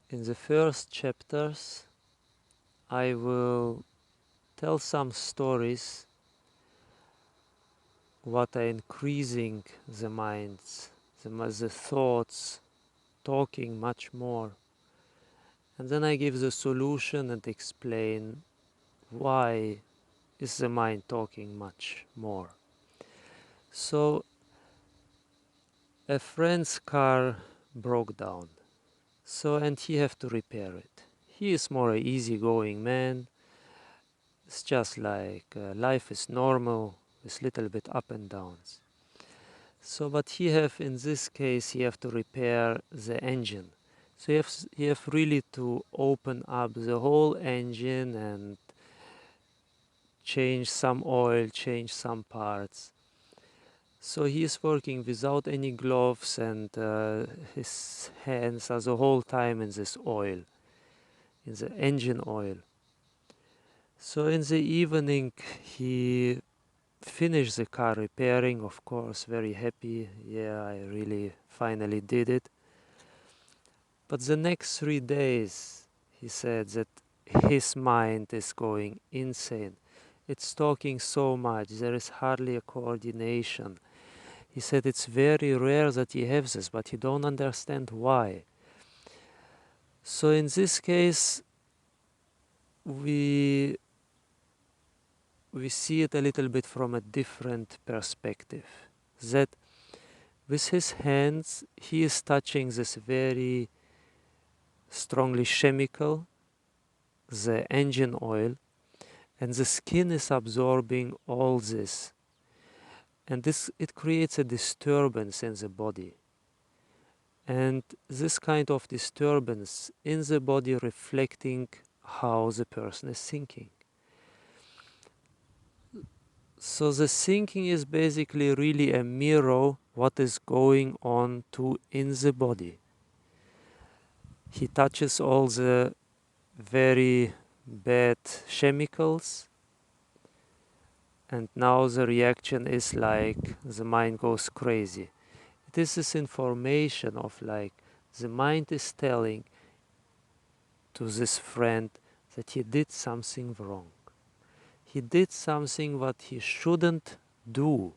In the first chapters, I will tell some stories what are increasing the minds, the thoughts, talking much more. And then I give the solution and explain why is the mind talking much more. So, a friend's car broke down. And he have to repair it. He is more a easygoing man. It's just like life is normal with little bit up and downs. But he have, in this case, he have to repair the engine. So he have really to open up the whole engine and change some oil, change some parts. So he is working without any gloves, and his hands are the whole time in this oil, in the engine oil. So in the evening he finished the car repairing, of course, very happy. Yeah, I really finally did it. But the next 3 days he said that his mind is going insane. It's talking so much, there is hardly a coordination. He said it's very rare that he has this, but he don't understand why. So in this case, we see it a little bit from a different perspective. That with his hands, he is touching this very strongly chemical, the engine oil, and the skin is absorbing all this. And it creates a disturbance in the body. And this kind of disturbance in the body reflecting how the person is thinking. So the thinking is basically really a mirror what is going on in the body. He touches all the very bad chemicals, and now the reaction is like the mind goes crazy. It is this information of like the mind is telling to this friend that he did something wrong. He did something what he shouldn't do.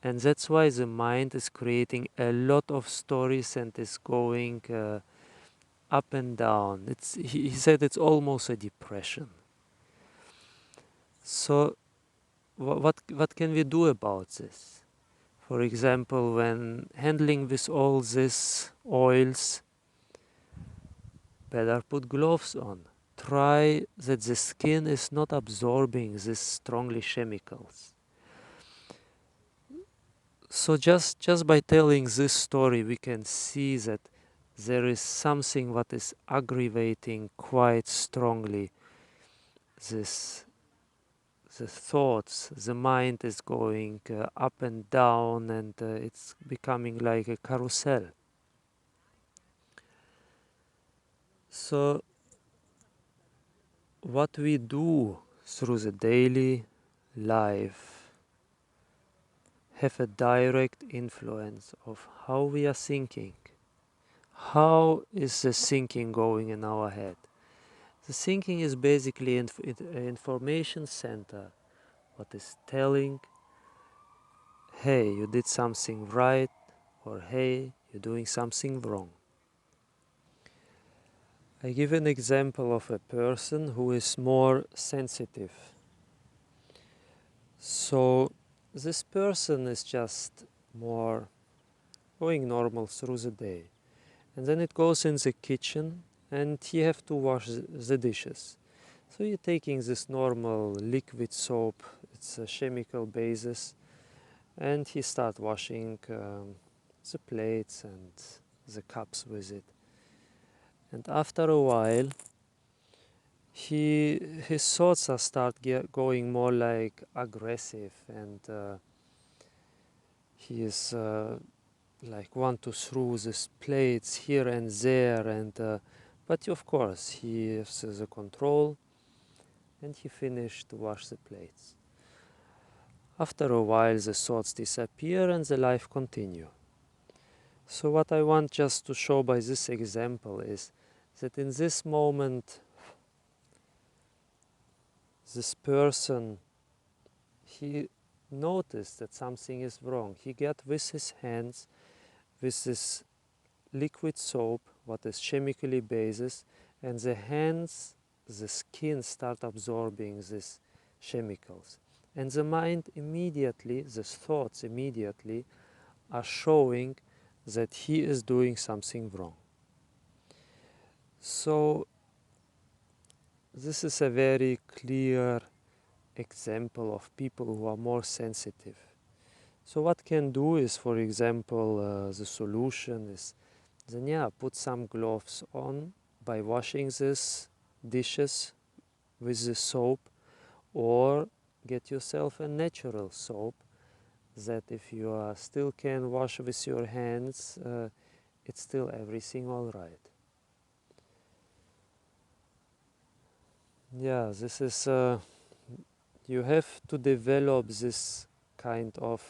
And that's why the mind is creating a lot of stories and is going up and down. He said it's almost a depression. So what can we do about this? For example, when handling with all these oils, better put gloves on. Try that the skin is not absorbing these strongly chemicals. So just by telling this story, we can see that there is something what is aggravating quite strongly the thoughts. The mind is going up and down, and it's becoming like a carousel. So what we do through the daily life have a direct influence of how we are thinking. How is the thinking going in our head? The thinking is basically an information center, what is telling, hey, you did something right, or hey, you're doing something wrong. I give an example of a person who is more sensitive. So this person is just more going normal through the day. And then it goes in the kitchen and he have to wash the dishes. So you're taking this normal liquid soap, it's a chemical basis, and he start washing the plates and the cups with it. And after a while, his thoughts are going more like aggressive, and he is like want to throw these plates here and there, and but of course he has the control, and he finished to wash the plates. After a while, the thoughts disappear and the life continue. So what I want just to show by this example is that in this moment, this person, he noticed that something is wrong. He got with his hands, with this liquid soap, what is chemically based, and the hands, the skin start absorbing these chemicals. And the mind immediately, the thoughts immediately are showing that he is doing something wrong. So this is a very clear example of people who are more sensitive. So what can do is, for example, the solution is then put some gloves on by washing these dishes with the soap, or get yourself a natural soap that if you still can wash with your hands, it's still everything all right. Yeah, this is, you have to develop this kind of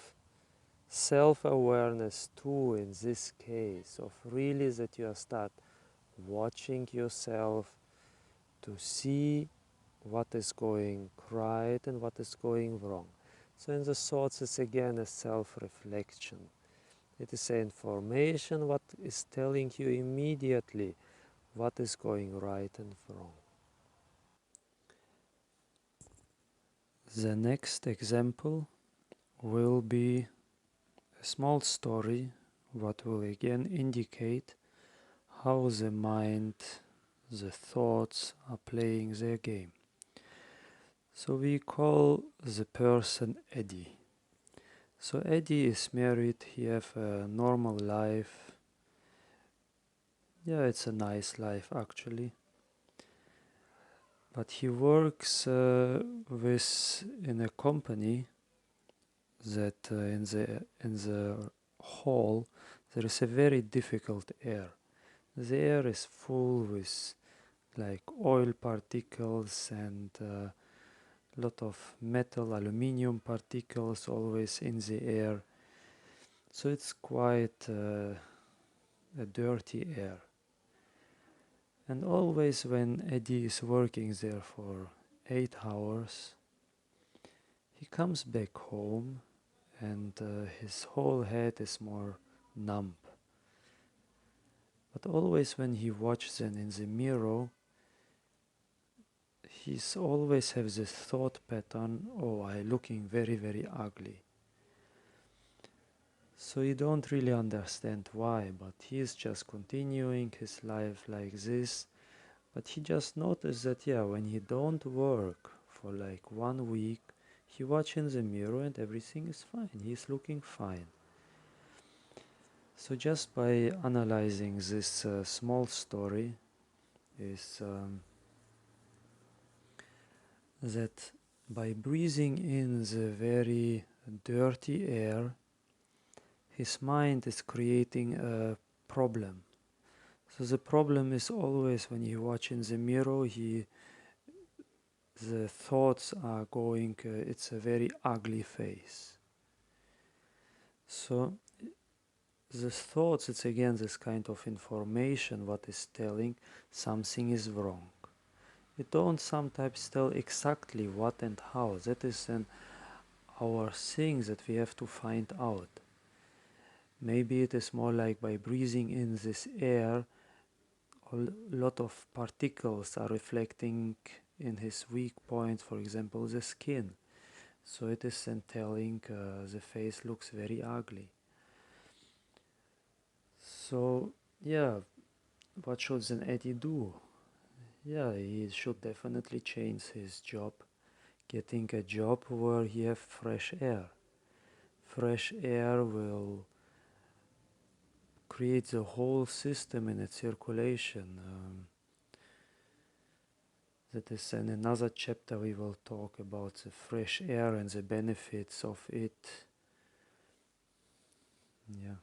self-awareness too in this case, of really that you start watching yourself to see what is going right and what is going wrong. So in the thoughts, it's again a self-reflection. It is an information what is telling you immediately what is going right and wrong. The next example will be a small story what will again indicate how the mind, the thoughts are playing their game. So we call the person Eddie. So Eddie is married, he have a normal life. Yeah, it's a nice life actually. But he works in a company that in the hall there is a very difficult air. The air is full with like oil particles and lot of metal, aluminium particles always in the air. So it's quite a dirty air. And always when Eddie is working there for 8 hours, he comes back home and his whole head is more numb. But always when he watches then in the mirror, he's always have this thought pattern, oh, I'm looking very, very ugly. So you don't really understand why, but he's just continuing his life like this. But he just noticed that, yeah, when he don't work for like 1 week, he watch in the mirror and everything is fine. He's looking fine. So just by analyzing this small story is that by breathing in the very dirty air, his mind is creating a problem. So the problem is always when you watch in the mirror, the thoughts are going, it's a very ugly face. So the thoughts, it's again this kind of information what is telling something is wrong. It don't sometimes tell exactly what and how. That is an our thing that we have to find out. Maybe it is more like by breathing in this air, a lot of particles are reflecting in his weak points, for example, the skin. So it is then telling the face looks very ugly. So, yeah, what should then Eddie do? Yeah, he should definitely change his job, getting a job where he have fresh air. Fresh air will create the whole system in its circulation. That is in another chapter we will talk about the fresh air and the benefits of it. Yeah.